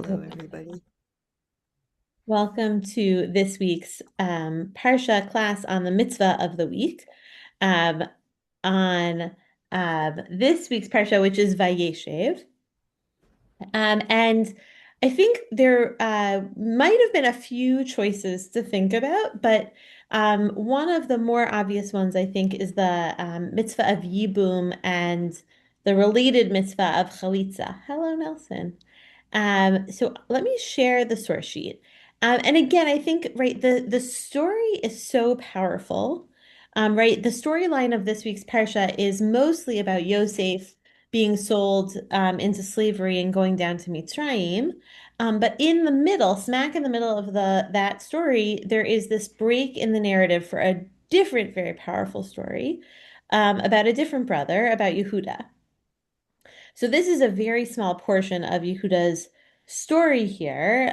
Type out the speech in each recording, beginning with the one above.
Hello, everybody. Welcome to this week's Parsha class on the mitzvah of the week. Um, on this week's Parsha, which is Vayeshev. And I think there might have been a few choices to think about, but one of the more obvious ones, I think, is the mitzvah of Yibum and the related mitzvah of Chalitza. Hello, Nelson. So let me share the source sheet. And again, I think, right, the story is so powerful. Right, the storyline of this week's parsha is mostly about Yosef being sold into slavery and going down to Mitzrayim. But in the middle, smack in the middle of the that story, there is this break in the narrative for a different, very powerful story about a different brother, about Yehuda. So this is a very small portion of Yehuda's story here,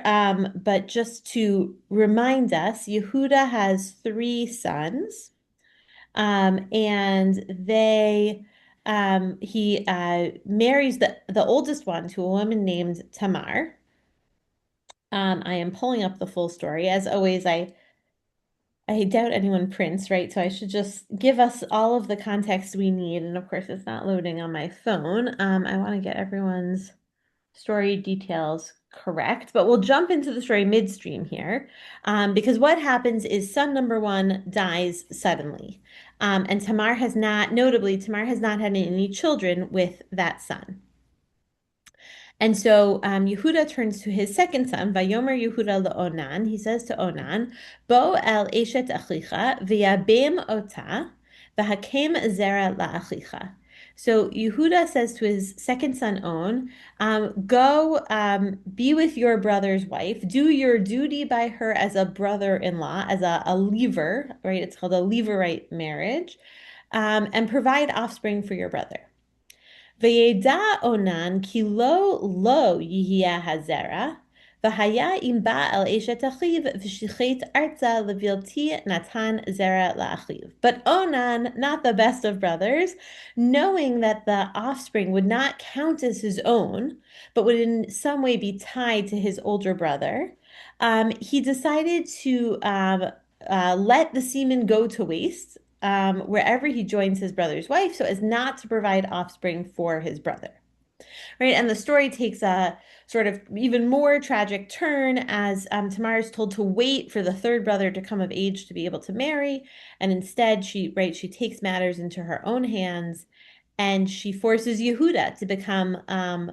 but just to remind us, Yehuda has three sons, and he marries the oldest one to a woman named Tamar. I am pulling up the full story. As always, I doubt anyone prints, right? So I should just give us all of the context we need. And of course, it's not loading on my phone. I want to get everyone's story details correct, but we'll jump into the story midstream here, because what happens is son number one dies suddenly. And Tamar has not had any children with that son. And so Yehuda turns to his second son, Vayomer Yehuda leOnan. He says to Onan, Bo el eshet achicha, v'yabem ota, v'hakem zera la'achicha. So Yehuda says to his second son On, go be with your brother's wife, do your duty by her as a brother-in-law, as a lever, right? It's called a levirate marriage, and provide offspring for your brother. Vayeda onan ki lo yihya hazera, v'haya im ba'al eshet achiv v'shichet arza levilti natan zera la'achiv. But Onan, not the best of brothers, knowing that the offspring would not count as his own, but would in some way be tied to his older brother, he decided to let the semen go to waste wherever he joins his brother's wife so as not to provide offspring for his brother. Right. And the story takes a sort of even more tragic turn as Tamar is told to wait for the third brother to come of age to be able to marry. And instead, she takes matters into her own hands and she forces Yehuda to become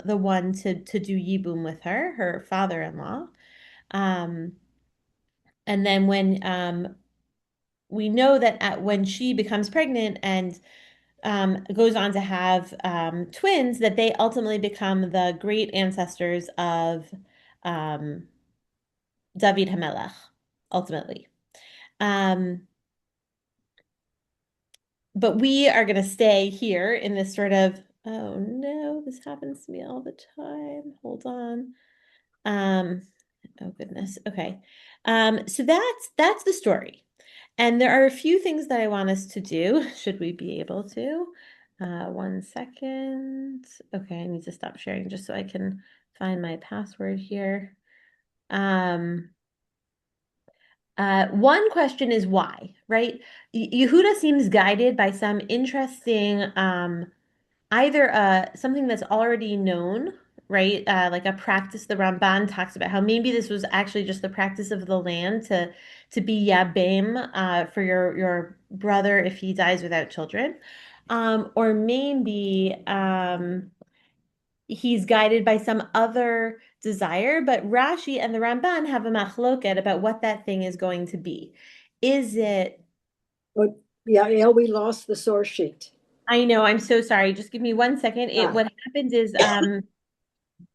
the one to do Yibum with her father-in-law. Um, and then when we know that when she becomes pregnant and goes on to have twins, that they ultimately become the great ancestors of um, David Hamelech, ultimately. Um, but we are going to stay here in this sort of, oh no, this happens to me all the time. Hold on. Um, oh goodness. Okay. So that's the story. And there are a few things that I want us to do, should we be able to. 1 second. Okay, I need to stop sharing just so I can find my password here. Um, one question is why, right? Yehuda seems guided by some interesting either something that's already known, right? Like a practice. The Ramban talks about how maybe this was actually just the practice of the land to be yabem for your brother if he dies without children, or maybe he's guided by some other desire. But Rashi and the Ramban have a machloket about what that thing is going to be. Is it? But Yael, we lost the source sheet. I know. I'm so sorry. Just give me 1 second. It Ah, what happens is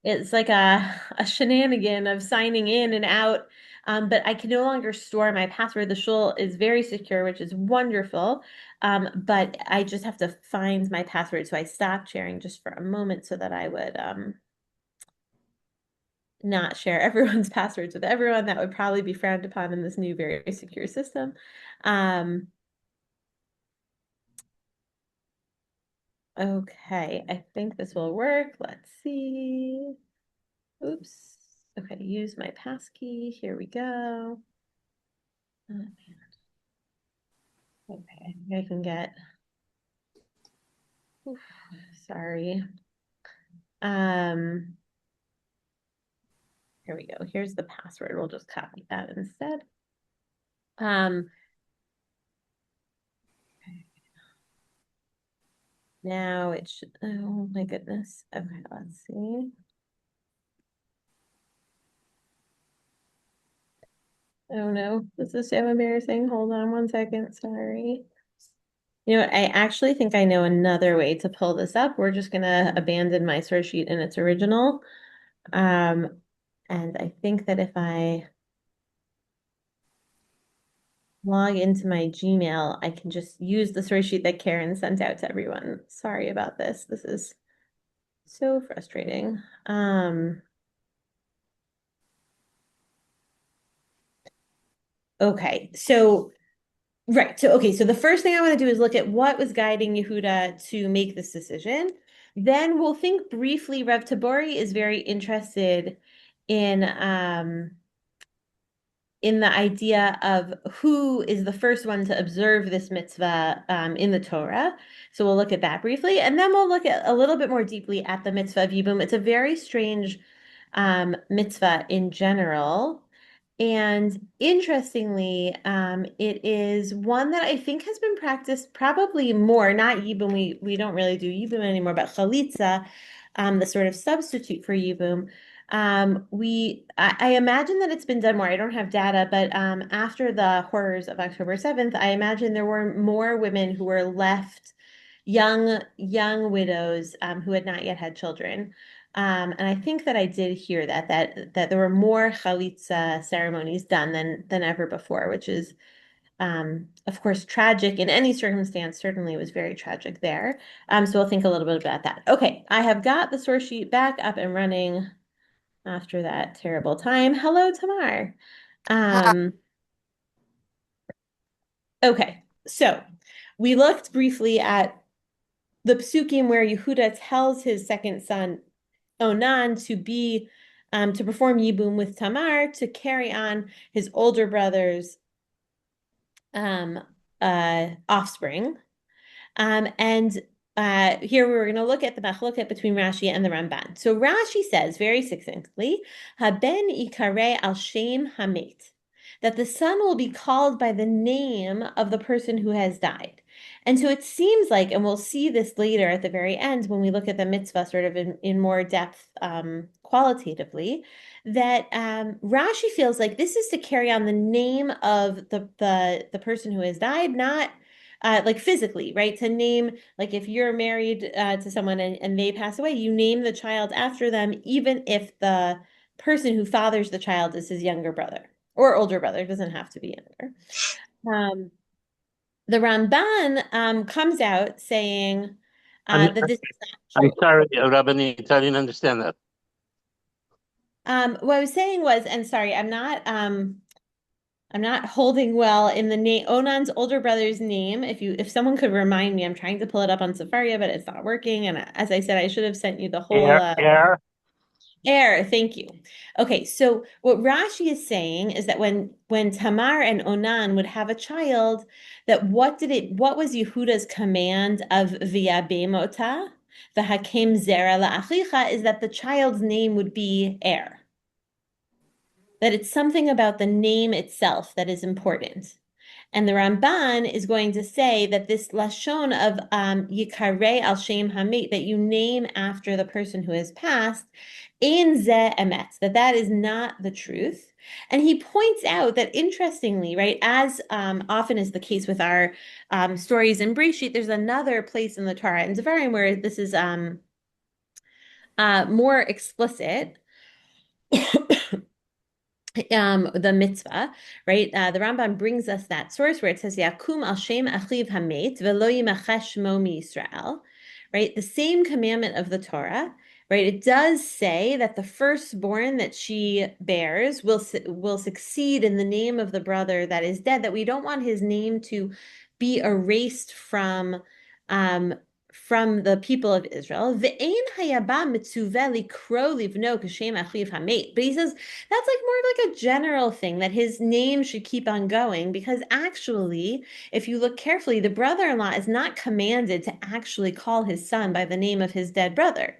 it's like a shenanigan of signing in and out. But I can no longer store my password. The shul is very secure, which is wonderful. But I just have to find my password. So I stopped sharing just for a moment so that I would not share everyone's passwords with everyone. That would probably be frowned upon in this new, very secure system. Um, okay, I think this will work. Let's see. Oops. Okay, use my passkey. Here we go. Okay, I think I can get. Oof, sorry. Um, Here we go. Here's the password. We'll just copy that instead. Um, Now it should, oh my goodness. Okay, let's see. Oh no, this is so embarrassing. Hold on one second. Sorry. You know what? I actually think I know another way to pull this up. We're just gonna abandon my source sheet in its original. Um, and I think that if I log into my Gmail, I can just use the source sheet that Karen sent out to everyone. Sorry about this. This is so frustrating. Okay, so right. So, okay. So the first thing I want to do is look at what was guiding Yehuda to make this decision. Then we'll think briefly. Rev Tabori is very interested in in the idea of who is the first one to observe this mitzvah in the Torah. So we'll look at that briefly, and then we'll look at a little bit more deeply at the mitzvah of Yibum. It's a very strange mitzvah in general. And interestingly, it is one that I think has been practiced probably more, not Yibum. We don't really do Yibum anymore, but chalitza, the sort of substitute for Yibum. I imagine that it's been done more. I don't have data, but after the horrors of October 7th, I imagine there were more women who were left young widows who had not yet had children. And I think that I did hear that there were more chalitza ceremonies done than ever before, which is of course tragic in any circumstance. Certainly was very tragic there. So we'll think a little bit about that. Okay, I have got the source sheet back up and running after that terrible time. Hello, Tamar. Hi. Um, okay, so we looked briefly at the psukim where Yehuda tells his second son Onan to perform Yibum with Tamar to carry on his older brother's um, offspring. And here we're going to look at the machloket between Rashi and the Ramban. So Rashi says very succinctly, "Haben ikare al shem hamet," that the son will be called by the name of the person who has died. And so it seems like, and we'll see this later at the very end when we look at the mitzvah sort of in more depth qualitatively, that Rashi feels like this is to carry on the name of the person who has died, not like physically, right? To name, like if you're married to someone and they pass away, you name the child after them, even if the person who fathers the child is his younger brother or older brother. It doesn't have to be younger. Um, the Ramban comes out saying I'm that this is not I'm true. sorry, Rabbanit, I didn't understand that. What I was saying was, and sorry, I'm not holding well in the name Onan's older brother's name. If someone could remind me, I'm trying to pull it up on Safaria, but it's not working. And as I said, I should have sent you the whole Air. error. Thank you. Okay, so what Rashi is saying is that when Tamar and Onan would have a child, that what was Yehuda's command of V'yabemota, the Hakem Zera La'achicha, is that the child's name would be Er, that it's something about the name itself that is important. And the Ramban is going to say that this lashon of yikarei al shem hamit, that you name after the person who has passed, ein ze emet, that is not the truth. And he points out that interestingly, right, as often is the case with our stories in Breshit, there's another place in the Torah and Devarim where this is more explicit. The mitzvah, right? The Rambam brings us that source where it says, "Yakum al shem achiv hamet velo yimachesh shmo miYisrael," right? The same commandment of the Torah, right? It does say that the firstborn that she bears will succeed in the name of the brother that is dead. That we don't want his name to be erased um, from the people of Israel. Ve'ein hayaba mitzuveh likro livno k'shem achiv hamet. But he says that's like more like a general thing that his name should keep on going because actually, if you look carefully, the brother-in-law is not commanded to actually call his son by the name of his dead brother.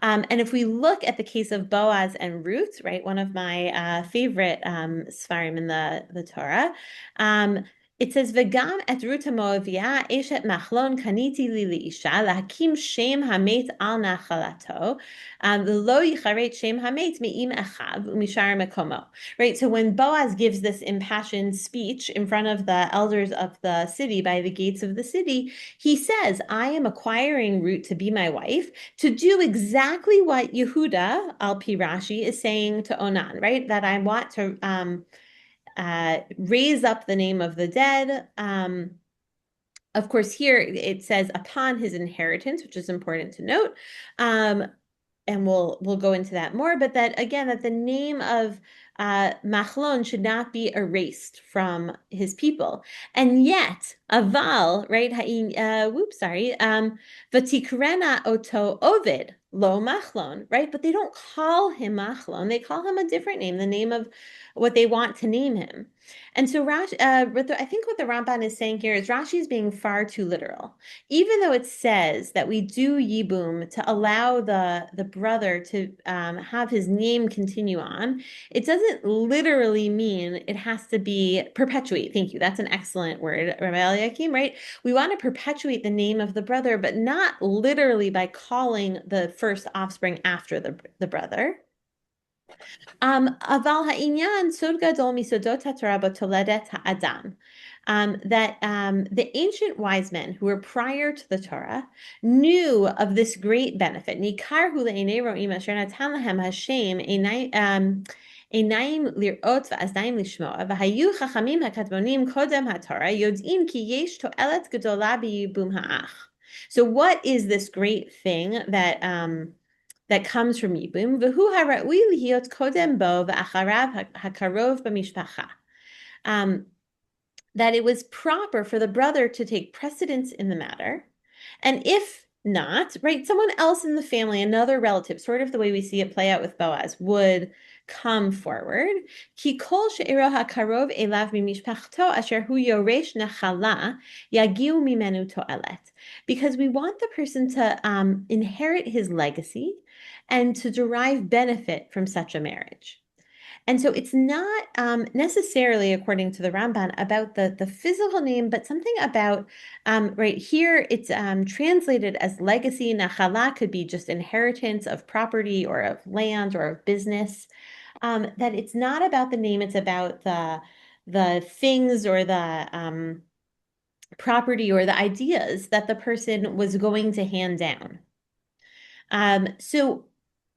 And if we look at the case of Boaz and Ruth, right, one of my favorite Sfarim in the Torah, it says, "V'gam et Ruth Moaviyah eshet machlon kaniti li liisha lahakim shem hamet al nachalato v'lo yicharet shem hamet me'im echav u'mishar mekomo." Right. So when Boaz gives this impassioned speech in front of the elders of the city by the gates of the city, he says, "I am acquiring Ruth to be my wife to do exactly what Yehuda al Pi Rashi is saying to Onan, right? That I want to raise up the name of the dead." Of course, here it says upon his inheritance, which is important to note. And we'll go into that more, but that again, that the name of Machlon should not be erased from his people. And yet, Aval, right? Vatikrena oto Ovid, lo Machlon, right? But they don't call him Machlon. They call him a different name, the name of what they want to name him. And so Rashi, I think what the Ramban is saying here is Rashi is being far too literal. Even though it says that we do Yibum to allow the brother to have his name continue on, it doesn't literally mean it has to be perpetuate. Thank you. That's an excellent word, Rabbi Eliakim, right? We want to perpetuate the name of the brother, but not literally by calling the first offspring after the brother. Aval ha'inyan sod gadol misodot haTorah b'toledet ha'adam. That the ancient wise men who were prior to the Torah knew of this great benefit. Nikar hu le'enei ro'im asher natan lahem Hashem einayim lir'ot va'aznayim lishmo'a v'hayu chachamim hakatmonim kodem haTorah yod'in ki yesh to'elet gedola b'yibum ha'ach. So what is this great thing that comes from Yibum? V'hu hara'ui lihiot kodem bo v'acharav hakarov b'mishpacha. That it was proper for the brother to take precedence in the matter. And if not, right, someone else in the family, another relative, sort of the way we see it play out with Boaz, would come forward. Ki kol she'ero hakarov elav mimishpachto asher hu yoresh nachala yagiu mimenu to'elet. Because we want the person to inherit his legacy and to derive benefit from such a marriage. And so it's not necessarily, according to the Ramban, about the physical name, but something about, right here, it's translated as legacy. Nachala could be just inheritance of property or of land or of business. That it's not about the name, it's about the things or the property or the ideas that the person was going to hand down. So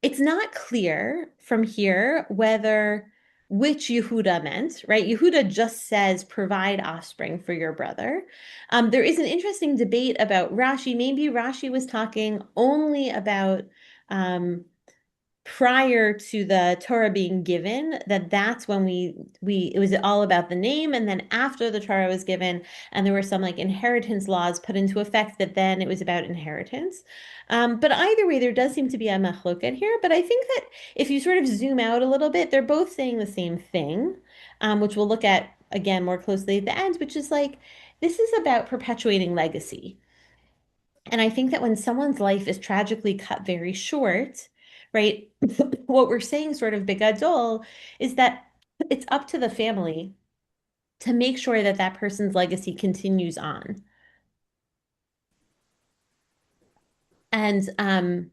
it's not clear from here which Yehuda meant, right? Yehuda just says, provide offspring for your brother. There is an interesting debate about Rashi. Maybe Rashi was talking only about prior to the Torah being given, that's when it was all about the name, and then after the Torah was given, and there were some like inheritance laws put into effect, that then it was about inheritance. But either way, there does seem to be a machloket here. But I think that if you sort of zoom out a little bit, they're both saying the same thing, which we'll look at again more closely at the end, which is like, this is about perpetuating legacy. And I think that when someone's life is tragically cut very short, right, what we're saying sort of bigadol is that it's up to the family to make sure that that person's legacy continues on. And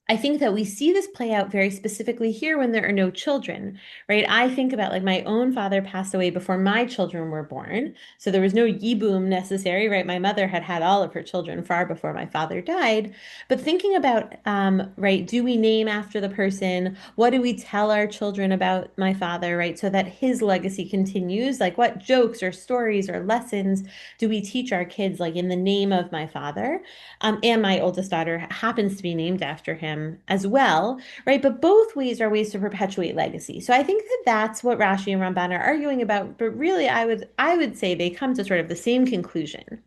I think that we see this play out very specifically here when there are no children, right? I think about like my own father passed away before my children were born. So there was no Yibum necessary, right? My mother had all of her children far before my father died. But thinking about, right, do we name after the person? What do we tell our children about my father, right? So that his legacy continues. Like what jokes or stories or lessons do we teach our kids, like in the name of my father? And my oldest daughter happens to be named after him as well, right? But both ways are ways to perpetuate legacy. So I think that that's what Rashi and Ramban are arguing about. But really, I would say they come to sort of the same conclusion.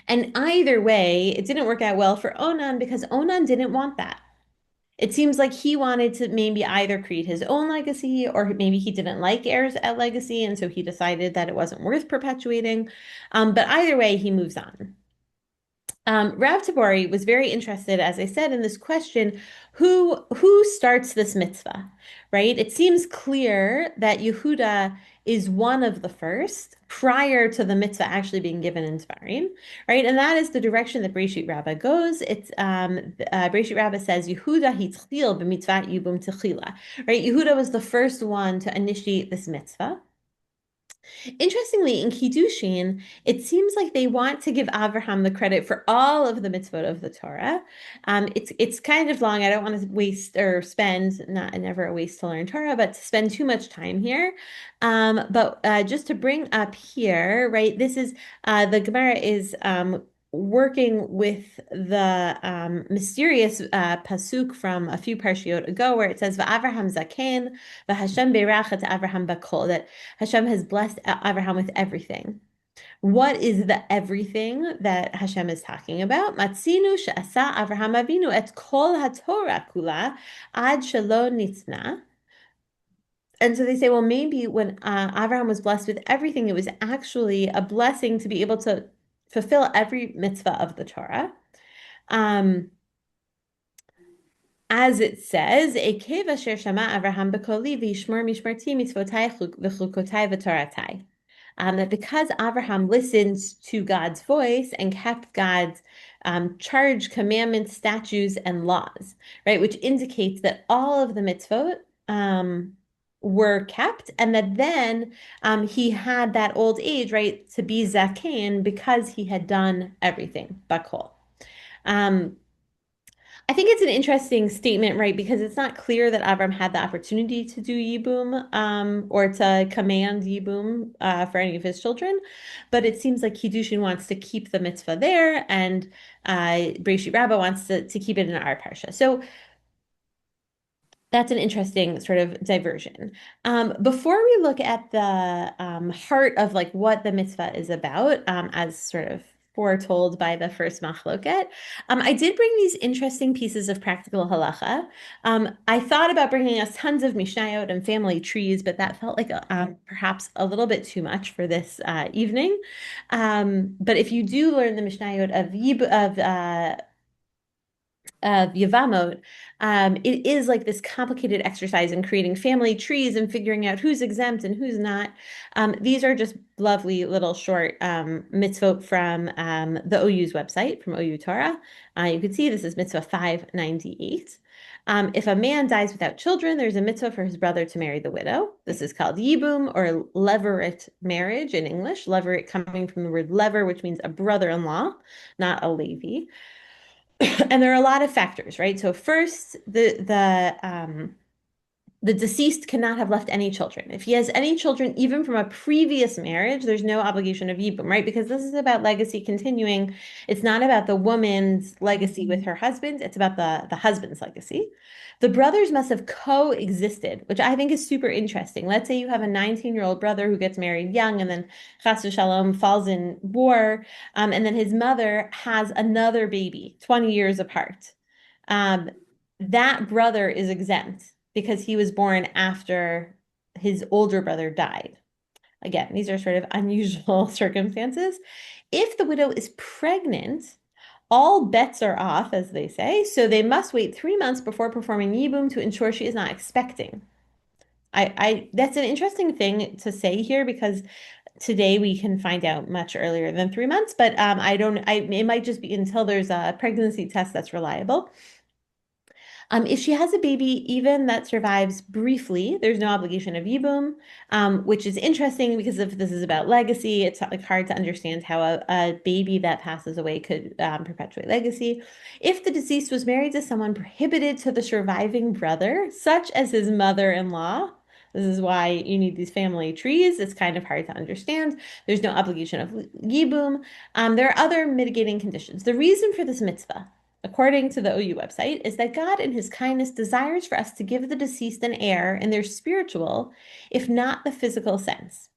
And either way, it didn't work out well for Onan because Onan didn't want that. It seems like he wanted to maybe either create his own legacy or maybe he didn't like heirs at legacy, and so he decided that it wasn't worth perpetuating. But either way, he moves on. Rav Tabori was very interested, as I said, in this question, who starts this mitzvah, right? It seems clear that Yehuda is one of the first prior to the mitzvah actually being given in Dvarim, right? And that is the direction that Breshit Rabbah goes. It's Breshit Rabbah says Yehuda hitchil b'mitzvah Yibum techila, right? Yehuda was the first one to initiate this mitzvah. Interestingly, in Kiddushin, it seems like they want to give Avraham the credit for all of the mitzvot of the Torah. It's kind of long. I don't want to waste or spend, not never a waste to learn Torah, but to spend too much time here. But just to bring up here, right, this is the Gemara is working with the mysterious pasuk from a few parshiot ago, where it says "Va'avraham zaken, v'Hashem beirachat Avraham bakol," that Hashem has blessed Avraham with everything. What is the everything that Hashem is talking about? Matzinu she'asa Avraham Avinu et kol haTorah kula ad shelo nitzna. And so they say, well, maybe when Avraham was blessed with everything, it was actually a blessing to be able to fulfill every mitzvah of the Torah. As it says, Ekev asher shama Avraham b'koli v'yishmor mishmarti mitzvotai v'chukotai v'toratai. That because Avraham listened to God's voice and kept God's charge, commandments, statutes, and laws, right, which indicates that all of the mitzvot were kept, and that then he had that old age, right, to be zaken because he had done everything, bakol. I think it's an interesting statement, right? Because it's not clear that Avram had the opportunity to do Yibum or to command Yibum for any of his children. But it seems like Kiddushin wants to keep the mitzvah there, and Breshit Rabbah wants to keep it in our Parsha. So that's an interesting sort of diversion. Before we look at the heart of like what the mitzvah is about, as sort of foretold by the first machloket, I did bring these interesting pieces of practical halacha. I thought about bringing us tons of mishnayot and family trees, but that felt like perhaps a little bit too much for this evening. But if you do learn the mishnayot of Yevamot, it is like this complicated exercise in creating family trees and figuring out who's exempt and who's not. These are just lovely little short mitzvot from the OU's website, from OU Torah. You can see this is mitzvah 598. If a man dies without children, there's a mitzvah for his brother to marry the widow. This is called Yibum or levirate marriage in English. Levirate coming from the word lever, which means a brother-in-law, not a Levi. And there are a lot of factors, right? So first, the deceased cannot have left any children. If he has any children, even from a previous marriage, there's no obligation of Yibum, right? Because this is about legacy continuing. It's not about the woman's legacy with her husband. It's about the husband's legacy. The brothers must have coexisted, which I think is super interesting. Let's say you have a 19-year-old brother who gets married young and then chas v'shalom falls in war, and then his mother has another baby 20 years apart. That brother is exempt because he was born after his older brother died. Again, these are sort of unusual circumstances. If the widow is pregnant, all bets are off, as they say, so they must wait 3 months before performing Yibum to ensure she is not expecting. That's an interesting thing to say here because today we can find out much earlier than 3 months, but it might just be until there's a pregnancy test that's reliable. If she has a baby, even that survives briefly, there's no obligation of Yibum, which is interesting because if this is about legacy, it's like hard to understand how a baby that passes away could perpetuate legacy. If the deceased was married to someone prohibited to the surviving brother, such as his mother-in-law, this is why you need these family trees. It's kind of hard to understand. There's no obligation of Yibum. There are other mitigating conditions. The reason for this mitzvah, according to the OU website, is that God in his kindness desires for us to give the deceased an heir in their spiritual, if not the physical sense.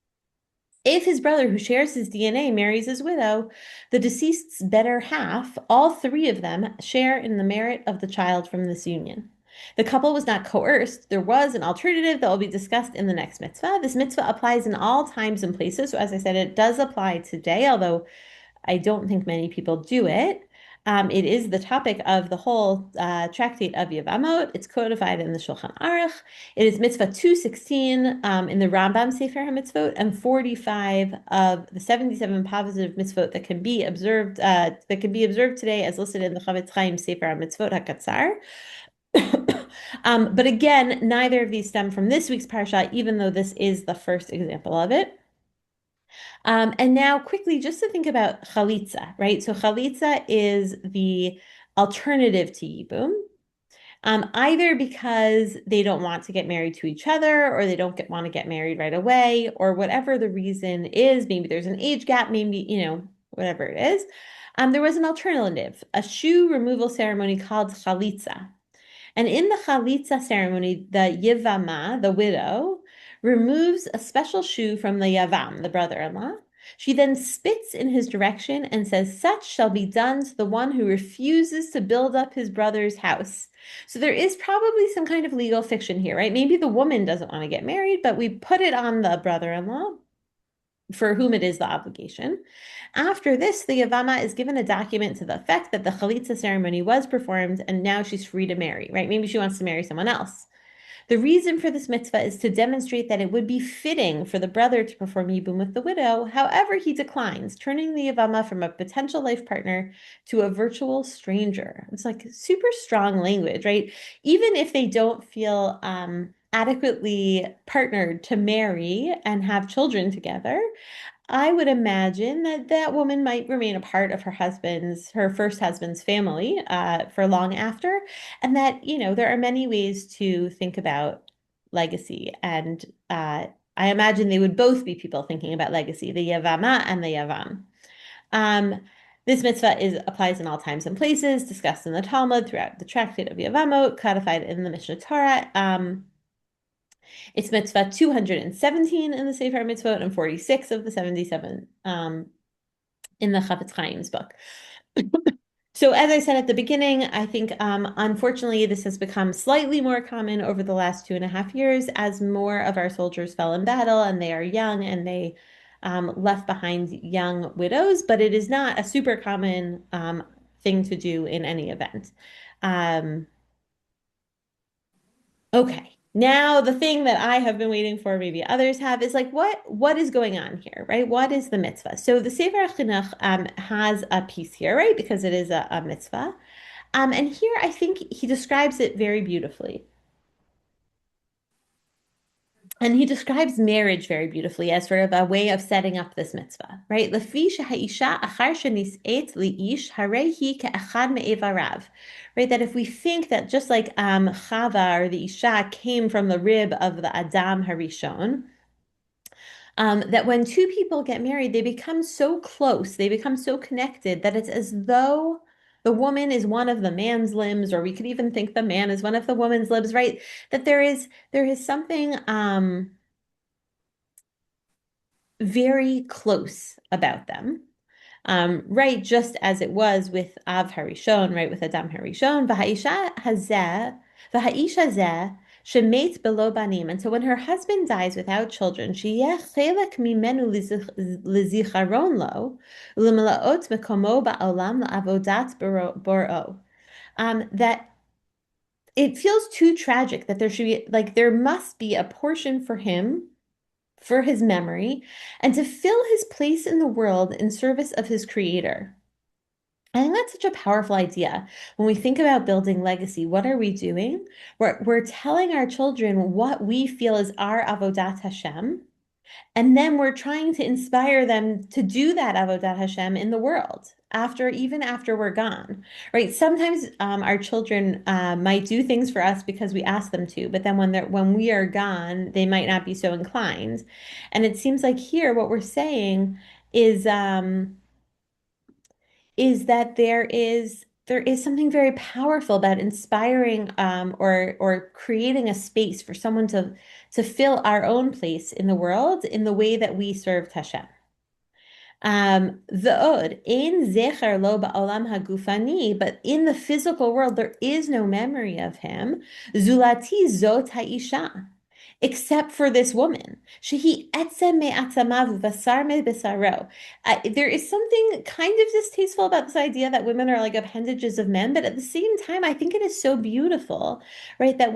If his brother, who shares his DNA, marries his widow, the deceased's better half, all three of them, share in the merit of the child from this union. The couple was not coerced. There was an alternative that will be discussed in the next mitzvah. This mitzvah applies in all times and places. So, as I said, it does apply today, although I don't think many people do it. It is the topic of the whole tractate of Yevamot. It's codified in the Shulchan Aruch. It is mitzvah 216 in the Rambam Sefer HaMitzvot, and 45 of the 77 positive mitzvot that can be observed today, as listed in the Chavetz Chaim Sefer HaMitzvot HaKatzar. But again, neither of these stem from this week's Parsha, even though this is the first example of it. And now quickly, just to think about chalitza, right? So chalitza is the alternative to Yibum, either because they don't want to get married to each other, or they don't want to get married right away, or whatever the reason is. Maybe there's an age gap, maybe, whatever it is. There was an alternative, a shoe removal ceremony called chalitza. And in the chalitza ceremony, the yivama, the widow, removes a special shoe from the yavam, the brother-in-law. She then spits in his direction and says, "Such shall be done to the one who refuses to build up his brother's house." So there is probably some kind of legal fiction here, right? Maybe the woman doesn't want to get married, but we put it on the brother-in-law, for whom it is the obligation. After this, the Yavama is given a document to the effect that the Chalitza ceremony was performed and now she's free to marry, right? Maybe she wants to marry someone else. The reason for this mitzvah is to demonstrate that it would be fitting for the brother to perform Yibum with the widow. However, he declines, turning the Yavama from a potential life partner to a virtual stranger. It's like super strong language, right? Even if they don't feel adequately partnered to marry and have children together, I would imagine that that woman might remain a part of her first husband's family for long after, and that, there are many ways to think about legacy. And I imagine they would both be people thinking about legacy, the Yavama and the Yavam. This mitzvah applies in all times and places, discussed in the Talmud throughout the tractate of Yevamot, codified in the Mishnah Torah. It's mitzvah 217 in the Sefer Mitzvot and 46 of the 77 in the Chavetz Chaim's book. So as I said at the beginning, I think unfortunately this has become slightly more common over the last 2.5 years as more of our soldiers fell in battle and they are young and they left behind young widows, but it is not a super common thing to do in any event. Okay. Now, the thing that I have been waiting for, maybe others have, is like, what is going on here, right? What is the mitzvah? So the Sefer Chinuch has a piece here, right? Because it is a mitzvah. And here I think he describes it very beautifully. And he describes marriage very beautifully as sort of a way of setting up this mitzvah, right? Right? That if we think that just like Chava or the Isha came from the rib of the Adam Harishon, that when two people get married, they become so close, they become so connected that it's as though the woman is one of the man's limbs, or we could even think the man is one of the woman's limbs, right? That there is something very close about them. Right, just as it was with Av Harishon, right, with Adam Harishon, v'ha'isha zeh, shemet below banim. And so when her husband dies without children, sheyeh chelek mimenu lizicharon lo, u'lemalaot mekomo ba'olam la'avodat boro. That it feels too tragic that there must be a portion for him, for his memory, and to fill his place in the world in service of his creator. I think that's such a powerful idea. When we think about building legacy, what are we doing? We're telling our children what we feel is our avodat Hashem, and then we're trying to inspire them to do that avodat Hashem in the world even after we're gone, right? Sometimes our children might do things for us because we ask them to, but then when we are gone, they might not be so inclined. And it seems like here what we're saying is that there is there is something very powerful about inspiring or creating a space for someone to fill our own place in the world in the way that we served Hashem. V'od, ein zecher lo ba'olam hagufani, but in the physical world, there is no memory of him. Zulati zot ha'isha, except for this woman. Shehi etzem me'atzamav v'basar me'basaro. There is something kind of distasteful about this idea that women are like appendages of men, but at the same time, I think it is so beautiful, right? That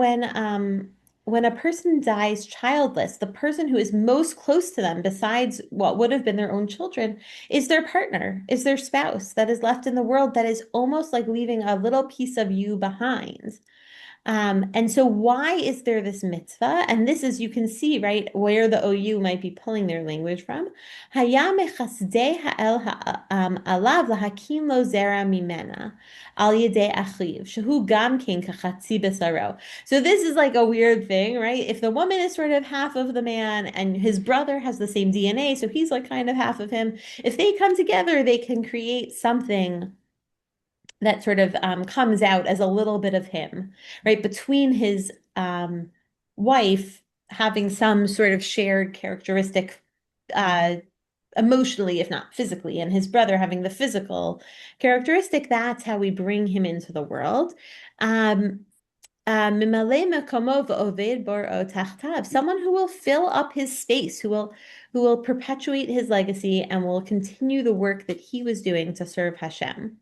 when a person dies childless, the person who is most close to them, besides what would have been their own children, is their partner, is their spouse that is left in the world, that is almost like leaving a little piece of you behind. And so why is there this mitzvah? And this is, you can see, right, where the OU might be pulling their language from. Haya mechasdei ha'el alav lahakim lo zera mimena al yedei achiv shehu gam ken kachatzi besaro. So this is like a weird thing, right? If the woman is sort of half of the man and his brother has the same DNA, so he's like kind of half of him, if they come together, they can create something that sort of comes out as a little bit of him, right? Between his wife having some sort of shared characteristic emotionally, if not physically, and his brother having the physical characteristic, that's how we bring him into the world. Someone who will fill up his space, who will perpetuate his legacy and will continue the work that he was doing to serve Hashem.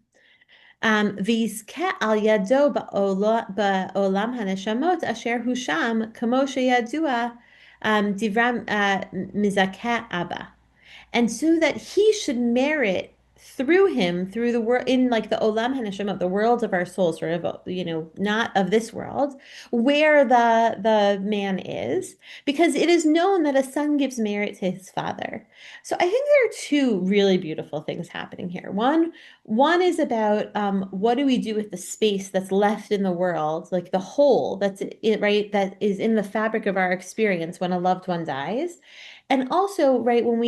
V'yizkeh al yado ba'olam haneshamot asher hu sham kamo sheyadua divram mizakeh abba. And so that he should merit through him, through the world, in like the olam haneshamot, the world of our souls, sort of, not of this world, where the man is, because it is known that a son gives merit to his father. So I think there are two really beautiful things happening here. One is about what do we do with the space that's left in the world, like the hole that's it, right, that is in the fabric of our experience when a loved one dies, and also, right, when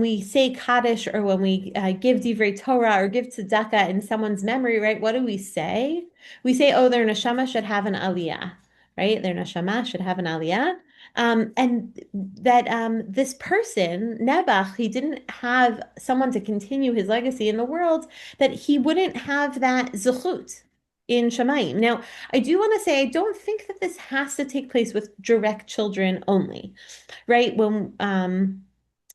we say Kaddish or when we give Divrei Torah or give tzedakah in someone's memory, right? What do we say? We say, oh, their neshama should have an aliyah, right? Their neshama should have an aliyah. And that this person, Nebuch, he didn't have someone to continue his legacy in the world, that he wouldn't have that zechut in Shamayim. Now, I do want to say, I don't think that this has to take place with direct children only, right?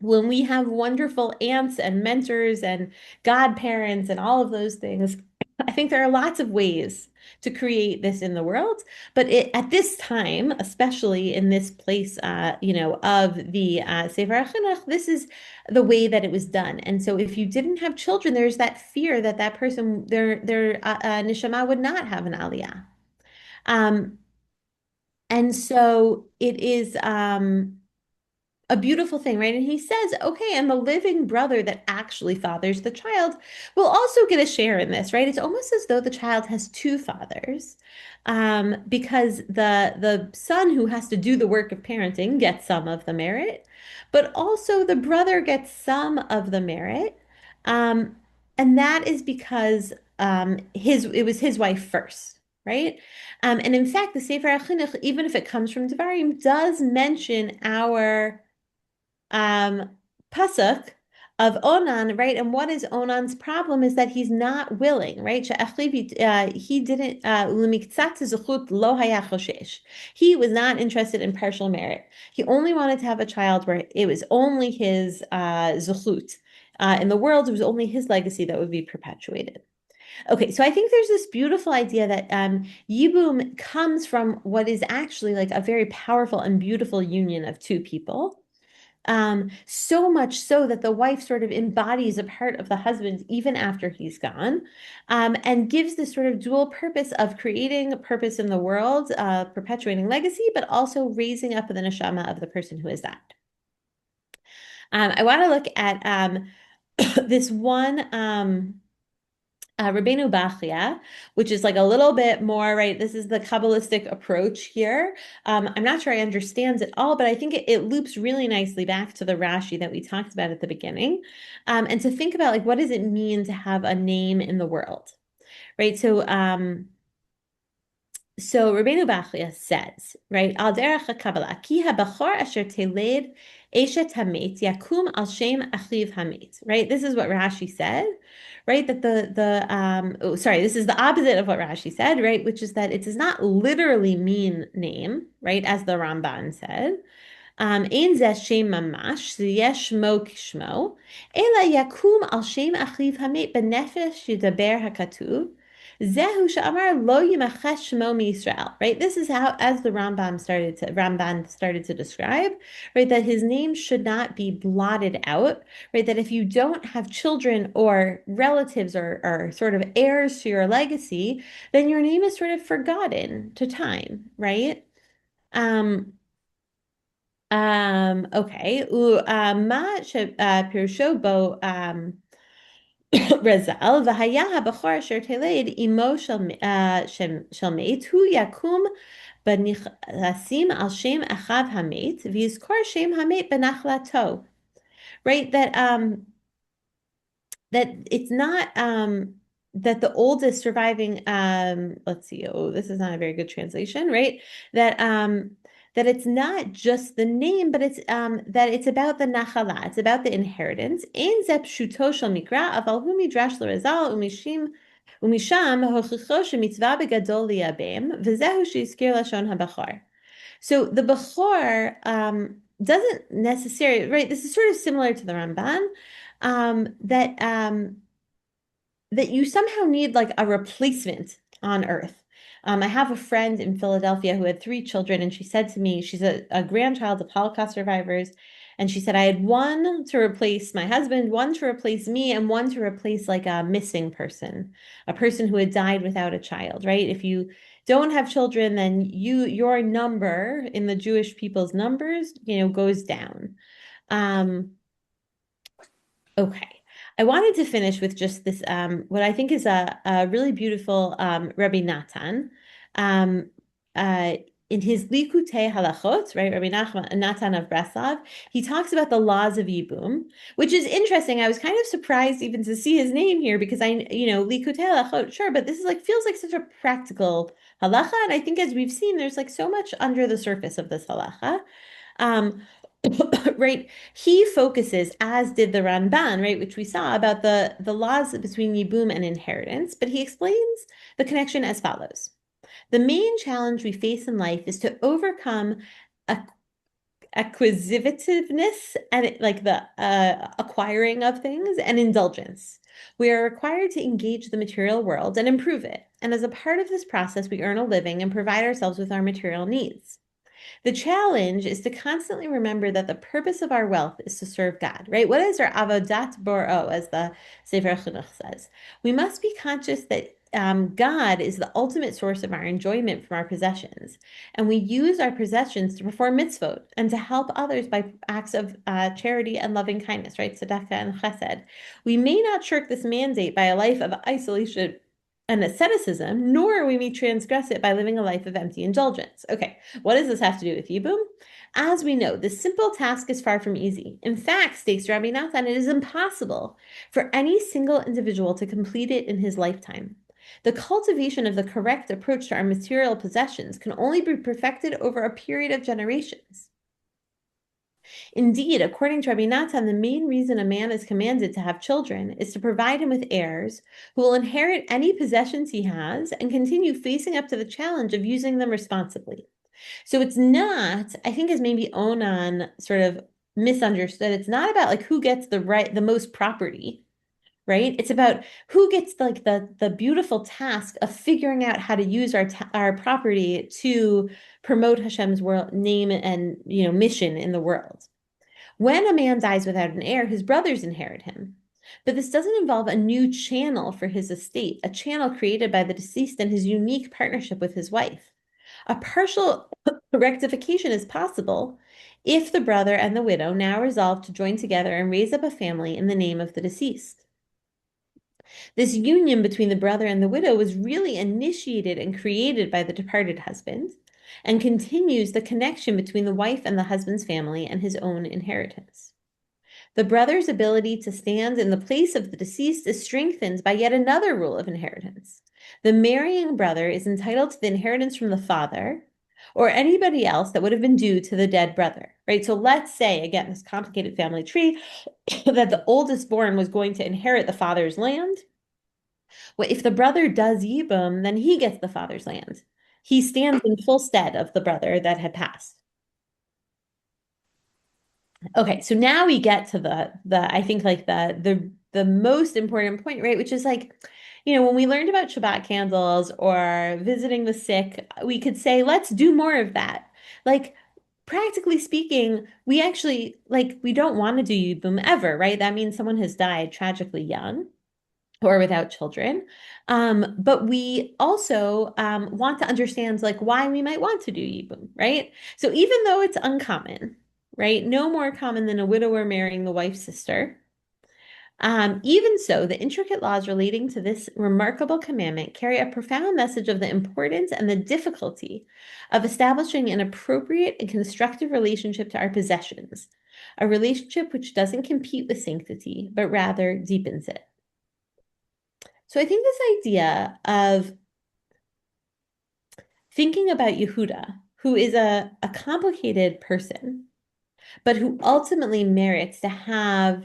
When we have wonderful aunts and mentors and godparents and all of those things, I think there are lots of ways to create this in the world. But at this time, especially in this place, of the Sefer HaChinuch, this is the way that it was done. And so if you didn't have children, there's that fear that that person, their neshama would not have an aliyah. And so it is a beautiful thing, right? And he says, okay, and the living brother that actually fathers the child will also get a share in this, right? It's almost as though the child has two fathers, because the son who has to do the work of parenting gets some of the merit, but also the brother gets some of the merit. And that is because it was his wife first. Right? And in fact, the Sefer HaChinuch, even if it comes from Devarim, does mention our pasuk of Onan, right? And what is Onan's problem is that he's not willing, right? He didn't he was not interested in partial merit. He only wanted to have a child where it was only his zechut. In the world, it was only his legacy that would be perpetuated. Okay, so I think there's this beautiful idea that Yibum comes from what is actually like a very powerful and beautiful union of two people. So much so that the wife sort of embodies a part of the husband even after he's gone, and gives this sort of dual purpose of creating a purpose in the world, perpetuating legacy, but also raising up the neshama of the person who is that. I want to look at this one. Rabbeinu Bachya, which is like a little bit more, right? This is the Kabbalistic approach here. I'm not sure I understand it all, but I think it loops really nicely back to the Rashi that we talked about at the beginning. And to think about like, what does it mean to have a name in the world? right? So Rabbeinu Bachya says, right, Al derech HaKabbalah, ki habachor asher teled eshet hamet yakum al shem achiv hamet, right? This is what Rashi said, right? That this is the opposite of what Rashi said, right? Which is that it does not literally mean name, right? As the Ramban said. אין זה שם ממש, זה יש שמו כשמו, אלא יקום על שם אחיו המת בנפש ידבר הכתוב, זהו שאמר לא ימחש שמו מישראל, right? This is how, as the Ramban started to describe, right, that his name should not be blotted out, right? That if you don't have children or relatives or sort of heirs to your legacy, then your name is sort of forgotten to time, right? Okay. מה שפירושו בו רז"ל, והיה הבכור אשר תלד אמו של מת, הוא יקום בנכסים על שם אחיו המת, ויזכור שם המת בנחלתו. Right? That it's not that the oldest surviving let's see, this is not a very good translation, right? That it's not just the name, but it's that it's about the nachala, it's about the inheritance. Ein ze pshuto shel mikra, aval hu midrash l'Razal umisham hochicho shemitzvah begadol liyabem, v'zehu sheizkir lashon habachor. So the Bechor doesn't necessarily, right? This is sort of similar to the Ramban, that you somehow need like a replacement on earth. I have a friend in Philadelphia who had 3 children, and she said to me, she's a grandchild of Holocaust survivors, and she said, I had one to replace my husband, one to replace me, and one to replace like a missing person, a person who had died without a child, right? If you don't have children, then your number in the Jewish people's numbers, goes down. Okay. I wanted to finish with just this, what I think is a really beautiful Rabbi Natan. In his Likutei Halachot, right, Rabbi Natan of Breslov, he talks about the laws of Yibum, which is interesting. I was kind of surprised even to see his name here because Likutei Halachot, sure, but this is feels like such a practical halacha, and I think as we've seen, there's so much under the surface of this halacha. Right, he focuses, as did the Ramban, right, which we saw about the laws between Yibum and inheritance, but he explains the connection as follows. The main challenge we face in life is to overcome acquisitiveness and the acquiring of things and indulgence. We are required to engage the material world and improve it. And as a part of this process, we earn a living and provide ourselves with our material needs. The challenge is to constantly remember that the purpose of our wealth is to serve God, right? What is our avodat boro, as the Sefer Chinuch says? We must be conscious that God is the ultimate source of our enjoyment from our possessions, and we use our possessions to perform mitzvot and to help others by acts of charity and loving kindness, right? Tzedakah and chesed. We may not shirk this mandate by a life of isolation and asceticism, nor we may transgress it by living a life of empty indulgence. Okay, what does this have to do with Yibum? As we know, this simple task is far from easy. In fact, states Rabbi Nathan, it is impossible for any single individual to complete it in his lifetime. The cultivation of the correct approach to our material possessions can only be perfected over a period of generations. Indeed, according to Rabbi Natan, the main reason a man is commanded to have children is to provide him with heirs who will inherit any possessions he has and continue facing up to the challenge of using them responsibly. So it's not, I think, as maybe Onan sort of misunderstood, it's not about who gets the most property, right? It's about who gets the beautiful task of figuring out how to use our property to promote Hashem's name and mission in the world. When a man dies without an heir, his brothers inherit him. But this doesn't involve a new channel for his estate, a channel created by the deceased and his unique partnership with his wife. A partial rectification is possible if the brother and the widow now resolve to join together and raise up a family in the name of the deceased. This union between the brother and the widow was really initiated and created by the departed husband, and continues the connection between the wife and the husband's family and his own inheritance. The brother's ability to stand in the place of the deceased is strengthened by yet another rule of inheritance. the marrying brother is entitled to the inheritance from the father or anybody else that would have been due to the dead brother, right? So let's say, again, this complicated family tree, that the oldest born was going to inherit the father's land. Well, if the brother does Yibum, then he gets the father's land. He stands in full stead of the brother that had passed. Okay, so now we get to the I think like the most important point, right? Which is like, when we learned about Shabbat candles or visiting the sick, we could say, let's do more of that. Like, practically speaking, we actually we don't want to do Yibum ever, right? That means someone has died tragically young or without children. But we also want to understand why we might want to do Yibum, right? So even though it's uncommon, right? No more common than a widower marrying the wife's sister. Even so, the intricate laws relating to this remarkable commandment carry a profound message of the importance and the difficulty of establishing an appropriate and constructive relationship to our possessions, a relationship which doesn't compete with sanctity, but rather deepens it. So I think this idea of thinking about Yehuda, who is a complicated person, but who ultimately merits to have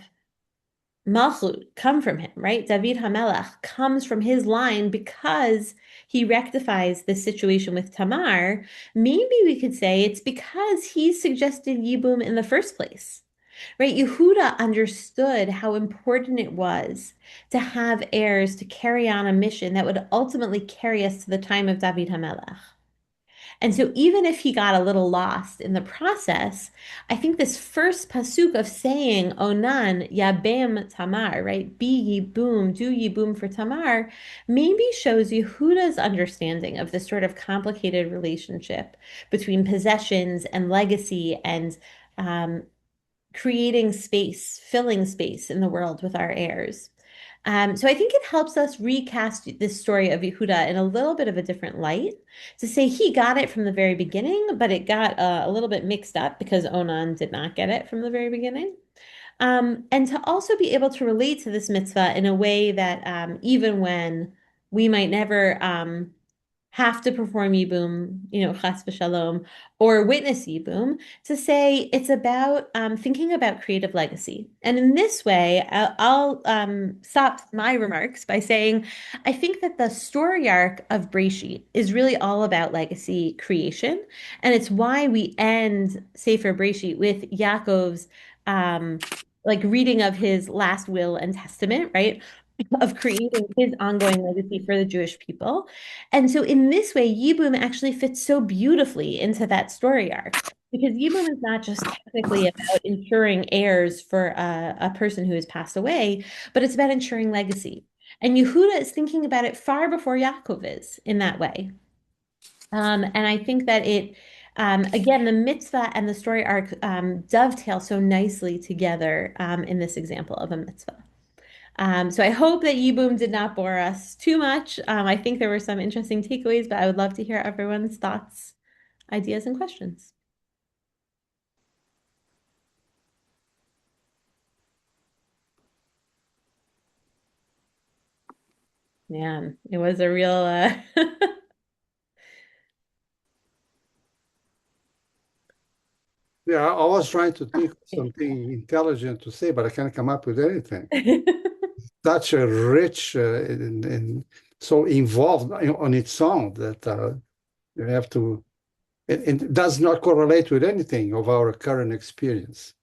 Malchut come from him, right? David HaMelech comes from his line because he rectifies the situation with Tamar. Maybe we could say it's because he suggested Yibum in the first place. Right? Yehuda understood how important it was to have heirs to carry on a mission that would ultimately carry us to the time of David HaMelech. And so even if he got a little lost in the process, I think this first pasuk of saying Onan Yabem Tamar, right? Be Yibum, do Yibum for Tamar, maybe shows Yehuda's understanding of this sort of complicated relationship between possessions and legacy and creating space, filling space in the world with our heirs. So I think it helps us recast this story of Yehuda in a little bit of a different light to say he got it from the very beginning, but it got a little bit mixed up because Onan did not get it from the very beginning. And to also be able to relate to this mitzvah in a way that even when we might never have to perform Yibum, chas v'shalom, or witness Yibum, to say it's about thinking about creative legacy. And in this way, I'll stop my remarks by saying I think that the story arc of Breshit is really all about legacy creation. And it's why we end Sefer Breshit with Yaakov's reading of his last will and testament, right? Of creating his ongoing legacy for the Jewish people. And so in this way, Yibum actually fits so beautifully into that story arc because Yibum is not just technically about ensuring heirs for a person who has passed away, but it's about ensuring legacy. And Yehuda is thinking about it far before Yaakov is in that way. And I think that again, the mitzvah and the story arc dovetail so nicely together in this example of a mitzvah. So I hope that Yibum did not bore us too much. I think there were some interesting takeaways, but I would love to hear everyone's thoughts, ideas, and questions. Man, it was a real Yeah, I was trying to think of something intelligent to say, but I can't come up with anything. Such a rich and so involved on its own that you have to, it does not correlate with anything of our current experience.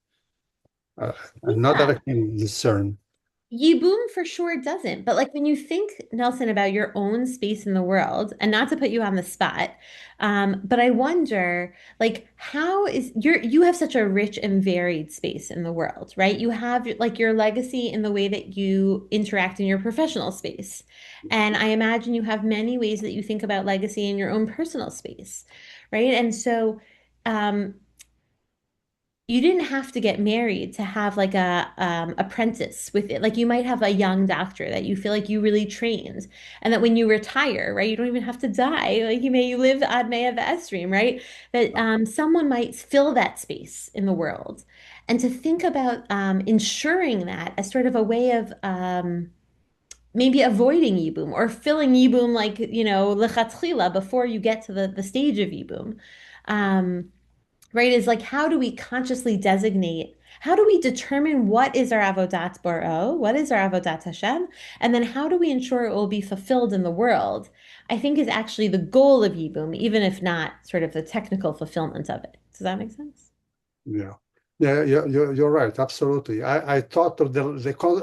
Not that I can discern. Yibum for sure doesn't. But when you think, Nelson, about your own space in the world, and not to put you on the spot, but I wonder, how is you have such a rich and varied space in the world, right? You have your legacy in the way that you interact in your professional space. And I imagine you have many ways that you think about legacy in your own personal space, right? And so you didn't have to get married to have a apprentice with it. You might have a young doctor that you feel like you really trained, and that when you retire, right, you don't even have to die. You live ad mea v'esrim, right? That someone might fill that space in the world, and to think about ensuring that as sort of a way of maybe avoiding Yibum or filling Yibum like, lechatchila before you get to the stage of Yibum. Right? Is like, how do we consciously designate, how do we determine what is our avodat baro, what is our avodat Hashem, and then how do we ensure it will be fulfilled in the world, I think is actually the goal of Yibum, even if not sort of the technical fulfillment of it. Does that make sense? Yeah. Yeah, you're right. Absolutely. I thought of the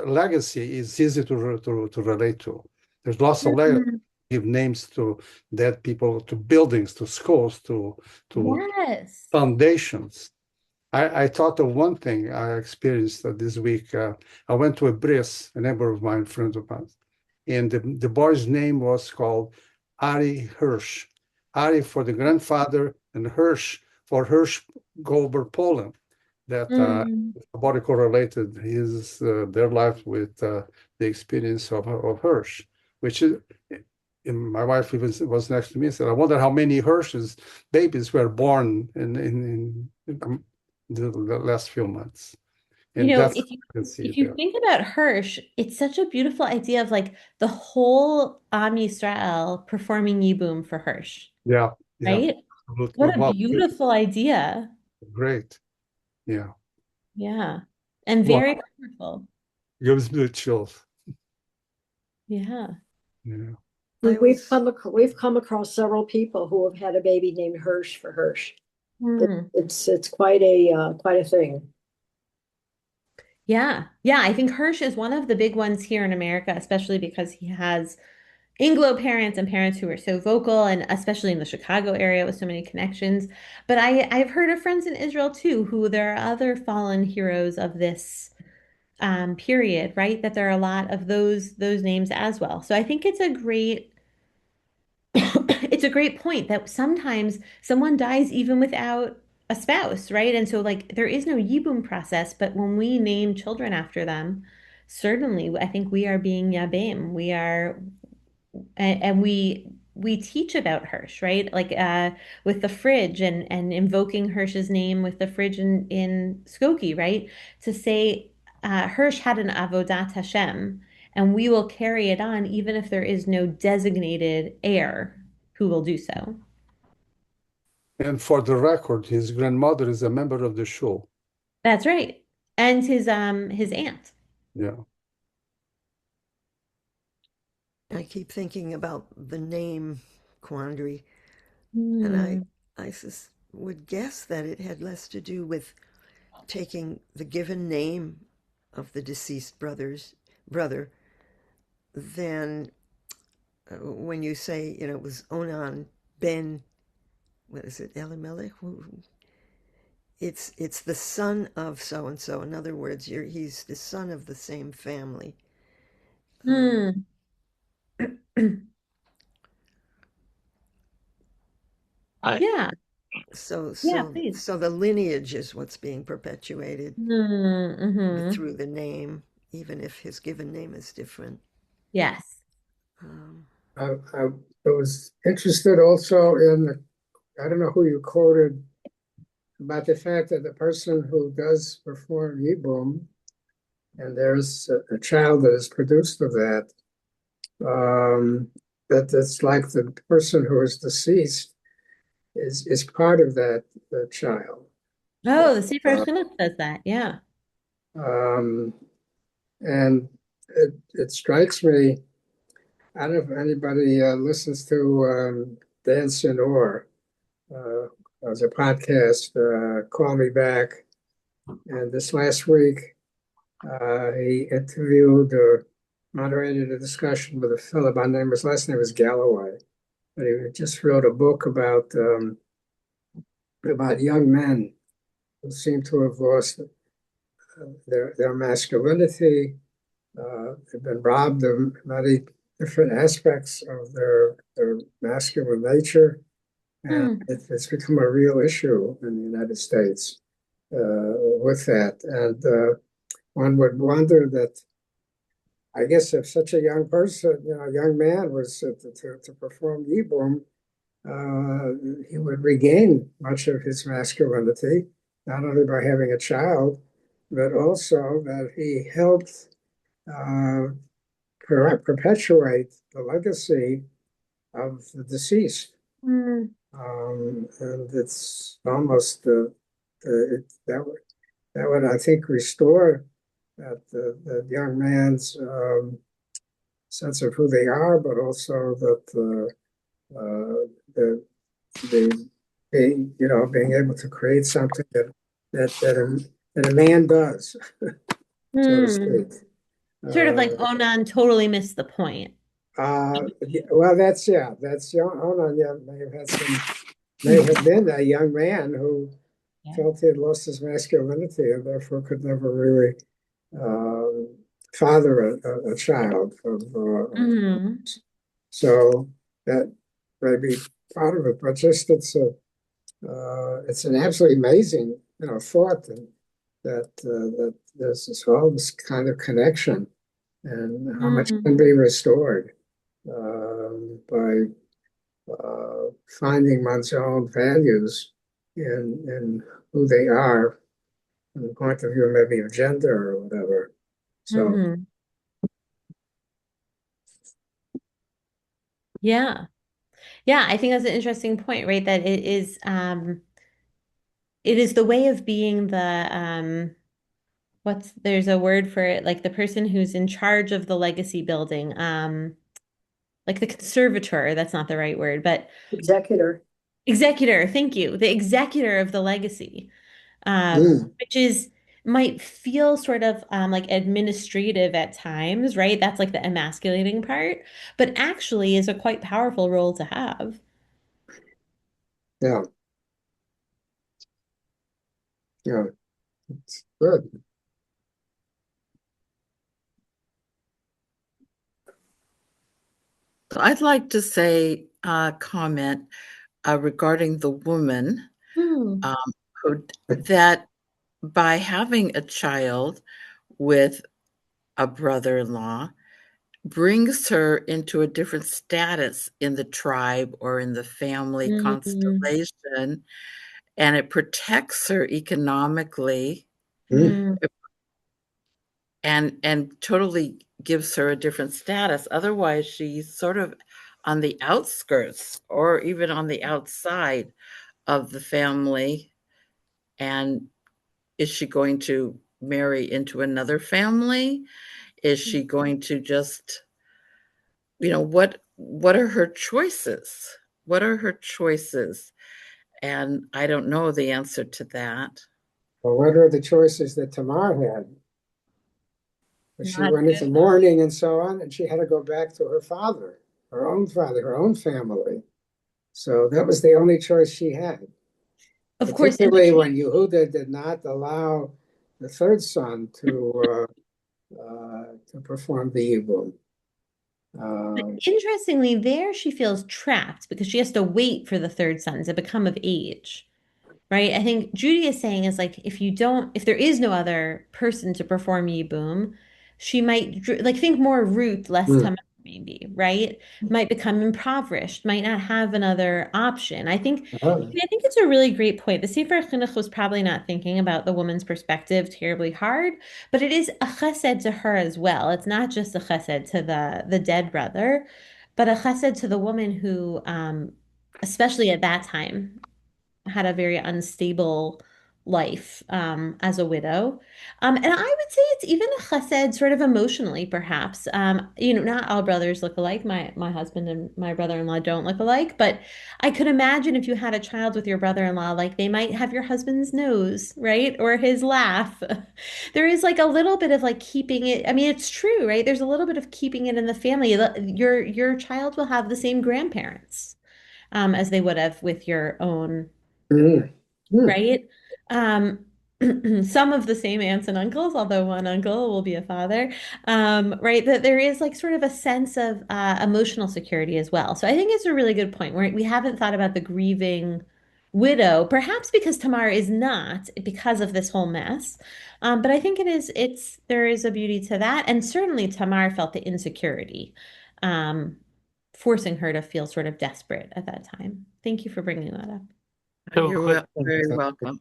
legacy is easy to relate to. There's lots of legacy. Mhm. Give names to dead people, to buildings, to schools, to Yes. foundations. I thought of one thing I experienced this week. I went to a bris, a neighbor of mine, friend of mine, and the boy's name was called Ari Hirsch. Ari for the grandfather, and Hirsch for Hirsch Goldberg Poland. That Mm. body correlated their life with the experience of Hirsch, which is. And my wife even was next to me and said, "I wonder how many Hirsch's babies were born in the last few months." And that's If I can see if you there. think about Hirsch, it's such a beautiful idea of like the whole Am Yisrael performing Yibum for Hirsch, Yeah, yeah, right? absolutely. What a Well, beautiful idea. great. Yeah. Yeah. And Well, very powerful. gives me the chills. Yeah. Yeah. We've come across several people who have had a baby named Hirsch for Hirsch. Hmm. It's quite a thing. Yeah. Yeah. I think Hirsch is one of the big ones here in America, especially because he has Anglo parents and parents who are so vocal, and especially in the Chicago area with so many connections. But I've heard of friends in Israel too, who there are other fallen heroes of this period, right? That there are a lot of those names as well. So I think it's a great it's a great point that sometimes someone dies even without a spouse, right? And so like there is no Yibum process, but when we name children after them, certainly I think we are being Yabim. We are and we teach about Hirsch, right? Like with the fridge and invoking Hirsch's name with the fridge in Skokie, right? To say Hirsch had an avodat Hashem, and we will carry it on even if there is no designated heir who will do so. And for the record, his grandmother is a member of the show. That's right. And his aunt. Yeah. I keep thinking about the name quandary, and Hmm. I would guess that it had less to do with taking the given name of the deceased brother than when you say, it was Onan ben, what is it, Elimelech? It's the son of so and so. In other words, he's the son of the same family. Hmm. I, Yeah. So Yeah, so please. so the lineage is what's being perpetuated Mm-hmm. through the name, even if his given name is different. Yes. I was interested also in, I don't know who you quoted, about the fact that the person who does perform Yibum, and there's a child that is produced of that, that it's like the person who is deceased is part of that the child. Oh, the Sefer Uh, Chinuch says that. Yeah. Um, and it strikes me, I don't know if anybody listens to Dan Senor. There's a podcast, Call Me Back. And this last week, he interviewed or moderated a discussion with a fellow by name, his last name was Galloway. But he just wrote a book about young men who seem to have lost their masculinity. They've been robbed of many different aspects of their masculine nature. And Hmm. it's become a real issue in the United States with that. And one would wonder that, I guess, if such a young person, a young man was to perform Yibum, he would regain much of his masculinity, not only by having a child, but also that he helped perpetuate the legacy of the deceased. Mm. And it's almost that would, I think, restore the young man's sense of who they are, but also that being able to create something that a man does, so to Mm. speak. Sort of like Onan totally missed the point. Well, that's Onan. Yeah, may have been a young man who felt he had lost his masculinity and therefore could never really father a child. So that may be part of it, but just it's an absolutely amazing thought that there's this kind of connection and how much can be restored by finding one's own values in who they are from the point of view maybe of gender or whatever. So Yeah. Yeah, I think that's an interesting point, right? That it is the way of being the there's a word for it, like the person who's in charge of the legacy building, like the conservator, that's not the right word, but Executor. executor, thank you. The executor of the legacy, which might feel sort of like administrative at times, right? That's like the emasculating part, but actually is a quite powerful role to have. yeah, it's good. So I'd like to say a comment regarding the woman that by having a child with a brother-in-law brings her into a different status in the tribe or in the family constellation, and it protects her economically and totally gives her a different status. Otherwise, she's sort of on the outskirts or even on the outside of the family. And is she going to marry into another family? Is she going to just, what are her choices? What are her choices? And I don't know the answer to that. Well, what are the choices that Tamar had? She went into mourning and so on, and she had to go back to her father, her own family. So that was the only choice she had. Of course, particularly when Yehuda did not allow the third son to perform the Yibum. Interestingly, there she feels trapped because she has to wait for the third son to become of age, right? I think Judy is saying is like if there is no other person to perform Yibum, she might like think more Ruth, less Tamar, maybe, right? Might become impoverished, might not have another option. I think it's a really great point. The Sefer Chinuch was probably not thinking about the woman's perspective terribly hard, but it is a chesed to her as well. It's not just a chesed to the dead brother, but a chesed to the woman who, especially at that time, had a very unstable life as a widow. And I would say it's even a chesed sort of emotionally, perhaps. Not all brothers look alike. My husband and my brother-in-law don't look alike, but I could imagine if you had a child with your brother-in-law, like they might have your husband's nose, right? Or his laugh. There is like a little bit of like keeping it. I mean, it's true, right? There's a little bit of keeping it in the family. Your child will have the same grandparents as they would have with your own, right? Some of the same aunts and uncles, although one uncle will be a father, right? That there is like sort of a sense of emotional security as well. So I think it's a really good point where we haven't thought about the grieving widow, perhaps because Tamar is not, because of this whole mess. But I think there is a beauty to that. And certainly Tamar felt the insecurity, forcing her to feel sort of desperate at that time. Thank you for bringing that up. You're very welcome.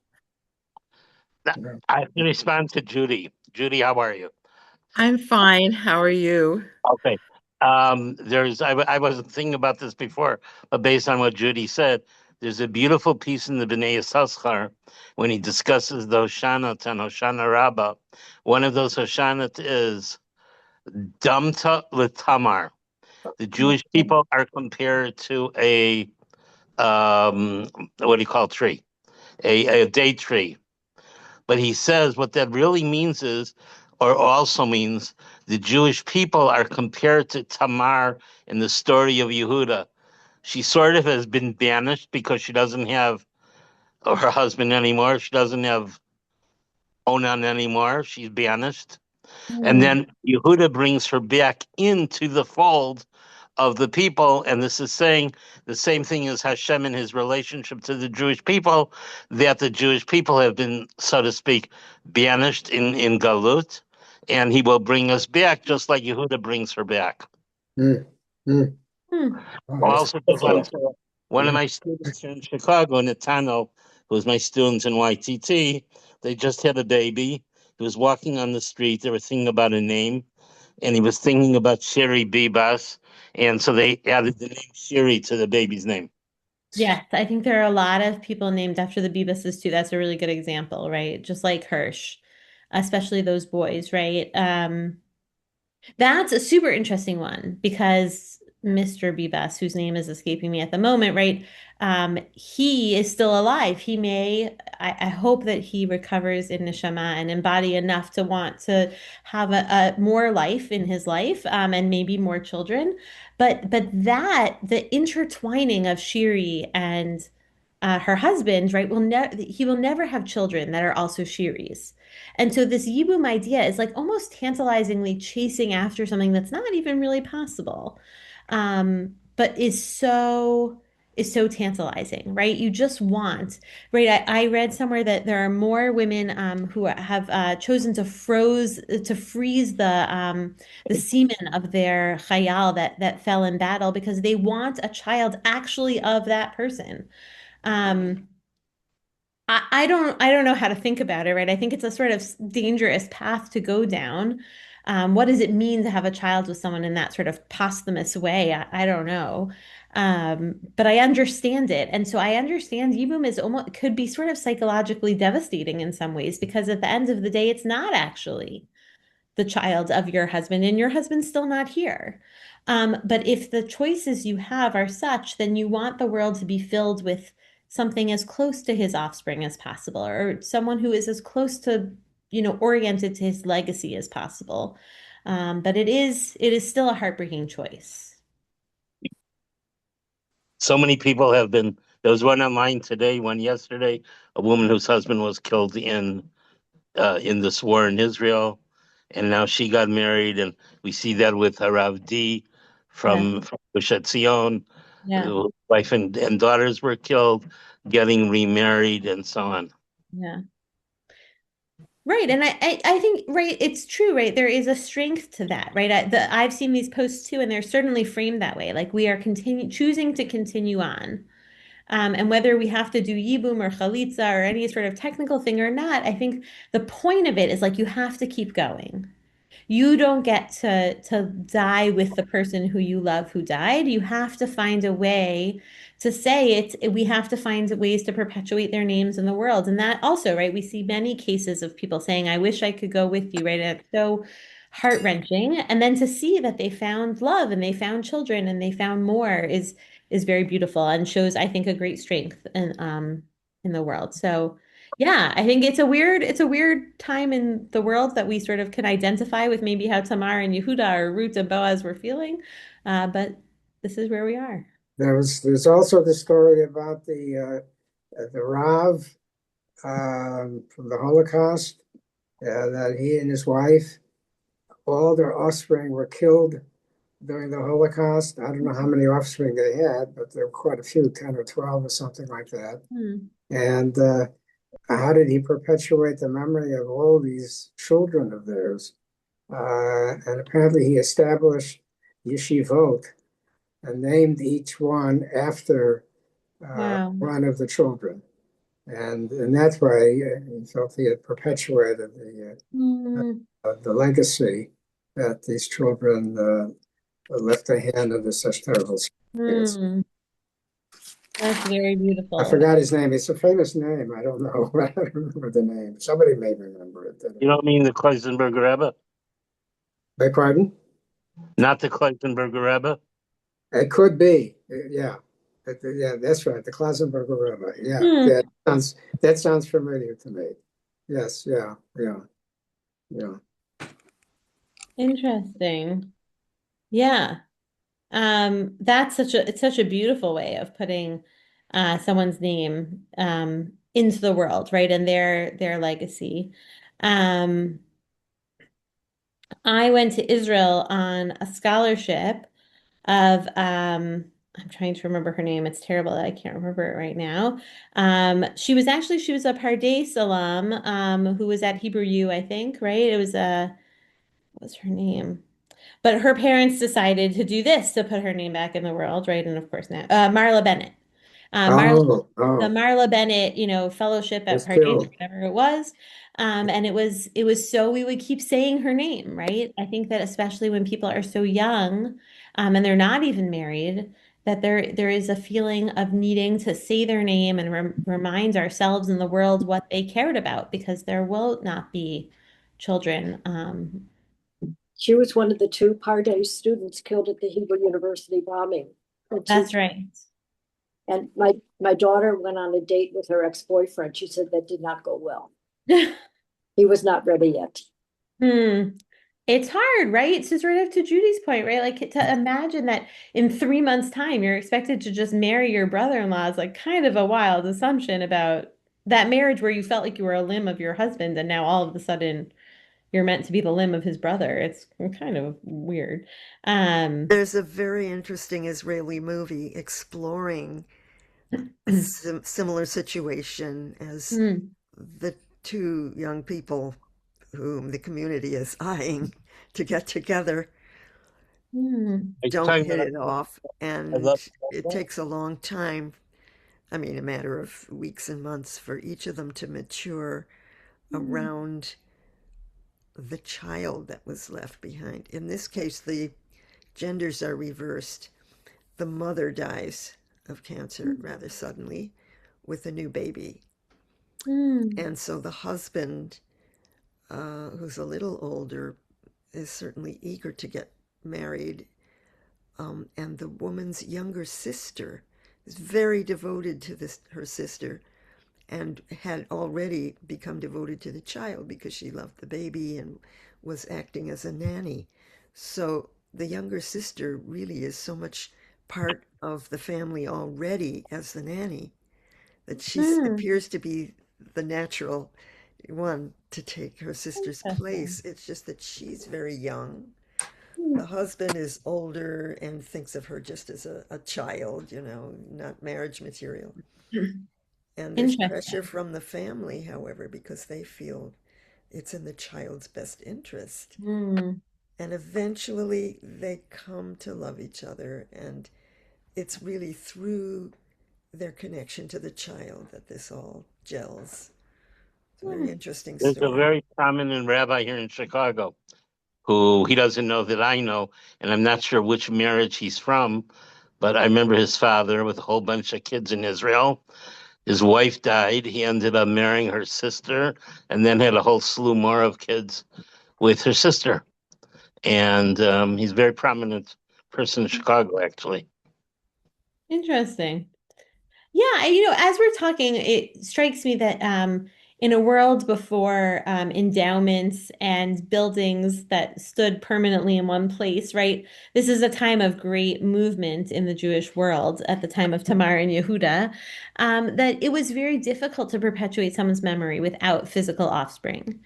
I can respond to Judy. Judy, how are you? I'm fine. How are you? Okay. I wasn't thinking about this before, but based on what Judy said, there's a beautiful piece in the Bnei Yissaschar when he discusses the Hoshanot and Hoshana Rabbah. One of those Hoshanot is Damta L'Tamar. The Jewish people are compared to a what do you call tree? A date tree. But he says what that really means is, or also means, the Jewish people are compared to Tamar in the story of Yehuda. She sort of has been banished because she doesn't have her husband anymore. She doesn't have Onan anymore. She's banished. And Mm. then Yehuda brings her back into the fold of the people. And this is saying the same thing as Hashem in his relationship to the Jewish people, that the Jewish people have been, so to speak, banished in Galut. And he will bring us back just like Yehuda brings her back. Mm, mm. Hmm. Oh, I that's also just want to beautiful. tell one of Yeah. my students here in Chicago, Natano, who's my students in YTT, they just had a baby. He was walking on the street. They were thinking about a name, and he was thinking about Shiri Bibas. And so they added the name Shiri to the baby's name. Yes, I think there are a lot of people named after the Beavises too. That's a really good example, right? Just like Hirsch, especially those boys, right? That's a super interesting one because Mr. Bebas, whose name is escaping me at the moment, right? He is still alive. He may, I hope that he recovers in neshama and in body enough to want to have a more life in his life, and maybe more children. But that the intertwining of Shiri and her husband, right, he will never have children that are also Shiris. And so this Yibum idea is like almost tantalizingly chasing after something that's not even really possible, but is so tantalizing, right? You just want, right? I read somewhere that there are more women who have chosen to freeze the semen of their chayal that fell in battle because they want a child actually of that person. Um, I don't know how to think about it, right? I think it's a sort of dangerous path to go down. What does it mean to have a child with someone in that sort of posthumous way? I don't know. But I understand it. And so I understand Yibum is almost could be sort of psychologically devastating in some ways because at the end of the day, it's not actually the child of your husband, and your husband's still not here. But if the choices you have are such, then you want the world to be filled with something as close to his offspring as possible, or someone who is as close to, oriented to his legacy as possible. But it is still a heartbreaking choice. So many people have been. There was one online today, one yesterday, a woman whose husband was killed in this war in Israel, and now she got married, and we see that with Harav D Yeah, from Gush Etzion, yeah, wife and daughters were killed, getting remarried, and so on. yeah. Right. And I think, right, it's true, right? There is a strength to that, right? I've seen these posts too, and they're certainly framed that way. Like we are choosing to continue on. And whether we have to do Yibum or Chalitza or any sort of technical thing or not, I think the point of it is like you have to keep going. You don't get to die with the person who you love who died. You have to find a way to say it. We have to find ways to perpetuate their names in the world. And that also, right, we see many cases of people saying, I wish I could go with you, right? And it's so heart-wrenching. And then to see that they found love and they found children and they found more is very beautiful and shows, I think, a great strength in the world. So yeah, I think it's a weird time in the world that we sort of can identify with maybe how Tamar and Yehuda or Ruth and Boaz were feeling. But this is where we are. There's also the story about the Rav from the Holocaust, that he and his wife, all their offspring were killed during the Holocaust. I don't know how many offspring they had, but there were quite a few, 10 or 12 or something like that. Hmm. And how did he perpetuate the memory of all these children of theirs? And apparently he established yeshivot and named each one after Wow. one of the children. And in that way, he felt he had perpetuated Hmm. the legacy that these children left the hand under such terrible circumstances. Hmm. That's very I beautiful. forgot his name. It's a famous name. I don't know. I don't remember the name. Somebody may remember it. You don't mean the Kloisenberg Rebbe? Beg pardon? Not the Kloisenberg Rebbe? It could be. Yeah. Yeah, that's right. The Klausenberger Rebbe. Yeah. Hmm. That sounds familiar to me. Yes. Yeah. Yeah. Yeah. Interesting. Yeah. It's such a beautiful way of putting someone's name into the world, right? And their legacy. Um, I went to Israel on a scholarship of I'm trying to remember her name. It's terrible that I can't remember it right now. She was a Pardes alum who was at Hebrew U, I think, right? It was a what was her name? But her parents decided to do this to put her name back in the world, right? And of course now, Marla Bennett. Oh, The oh, Marla Bennett, fellowship at that's Pardes, true. whatever it was. And it was so we would keep saying her name, right? I think that especially when people are so young, and they're not even married, that there is a feeling of needing to say their name and remind ourselves and the world what they cared about, because there will not be children. She was one of the two Pardes students killed at the Hebrew University bombing. That's right. And my daughter went on a date with her ex-boyfriend. She said that did not go well. He was not ready yet. Hmm. It's hard, right? It's just right up to Judy's point, right? Like to imagine that in 3 months' time, you're expected to just marry your brother-in-law is like kind of a wild assumption about that marriage where you felt like you were a limb of your husband, and now all of a sudden you're meant to be the limb of his brother. It's kind of weird. Um, There's a very interesting Israeli movie exploring a similar situation as hmm, the two young people whom the community is eyeing to get together hmm, Are you don't talking hit about it off, I love and it takes a long time. I mean, a matter of weeks and months for each of them to mature hmm, around the child that was left behind. In this case, the genders are reversed. The mother dies of cancer rather suddenly with a new baby. hmm, And so the husband, who's a little older, is certainly eager to get married. And the woman's younger sister is very devoted to her sister, and had already become devoted to the child because she loved the baby and was acting as a nanny. So the younger sister really is so much part of the family already as the nanny that she hmm. appears to be the natural one to take her sister's place. Interesting. It's just that she's very young. Hmm. The husband is older and thinks of her just as a child, not marriage material. And there's pressure Interesting. from the family, however, because they feel it's in the child's best interest. Hmm. And eventually they come to love each other. And it's really through their connection to the child that this all gels. It's a very interesting there's a story. very prominent rabbi here in Chicago who he doesn't know that I know, and I'm not sure which marriage he's from, but I remember his father with a whole bunch of kids in Israel. His wife died. He ended up marrying her sister and then had a whole slew more of kids with her sister. And he's a very prominent person in Chicago, actually. Interesting. Yeah, as we're talking, it strikes me that in a world before endowments and buildings that stood permanently in one place, right? This is a time of great movement in the Jewish world at the time of Tamar and Yehuda, that it was very difficult to perpetuate someone's memory without physical offspring.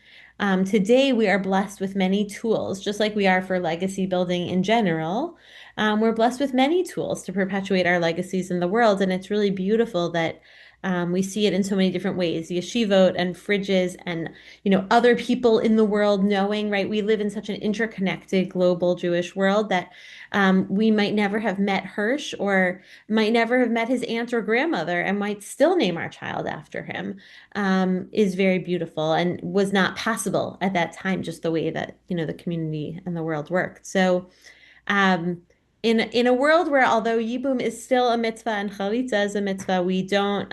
Today, we are blessed with many tools, just like we are for legacy building in general. We're blessed with many tools to perpetuate our legacies in the world, and it's really beautiful that We see it in so many different ways, yeshivot and fridges and, other people in the world knowing, right? We live in such an interconnected global Jewish world that we might never have met Hirsch or might never have met his aunt or grandmother and might still name our child after him, is very beautiful and was not possible at that time, just the way that, the community and the world worked. So, um, in a world where although Yibum is still a mitzvah and chalitza is a mitzvah, we don't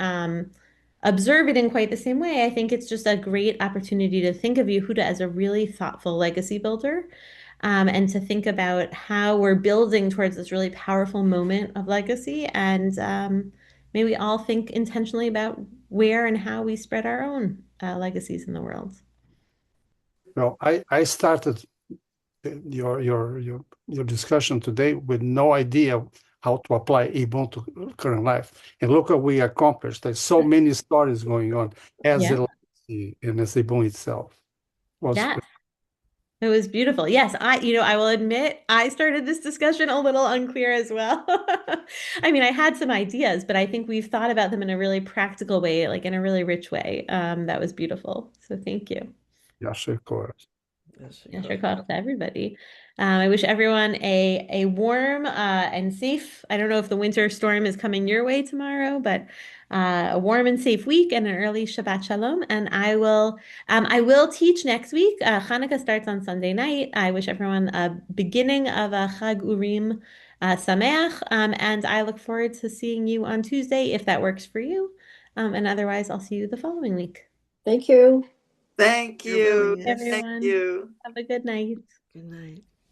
observe it in quite the same way. I think it's just a great opportunity to think of Yehuda as a really thoughtful legacy builder, and to think about how we're building towards this really powerful moment of legacy. And may we all think intentionally about where and how we spread our own legacies in the world. Well, I started your discussion today with no idea how to apply Yibum to current life. And look what we accomplished. There's so many stories going on as Yeah. a legacy and as Yibum itself. Yeah. It was beautiful. Yes, I will admit I started this discussion a little unclear as well. I mean, I had some ideas, but I think we've thought about them in a really practical way, like in a really rich way. That was beautiful. So thank you. Yeah, sure, course. Yeah, sure, to everybody. I wish everyone a warm and safe. I don't know if the winter storm is coming your way tomorrow, but a warm and safe week and an early Shabbat Shalom. And I will teach next week. Hanukkah starts on Sunday night. I wish everyone a beginning of a Chag Urim Sameach, and I look forward to seeing you on Tuesday if that works for you. And otherwise, I'll see you the following week. Thank you. Thank you. Everyone, Thank you. have a good night. Good night.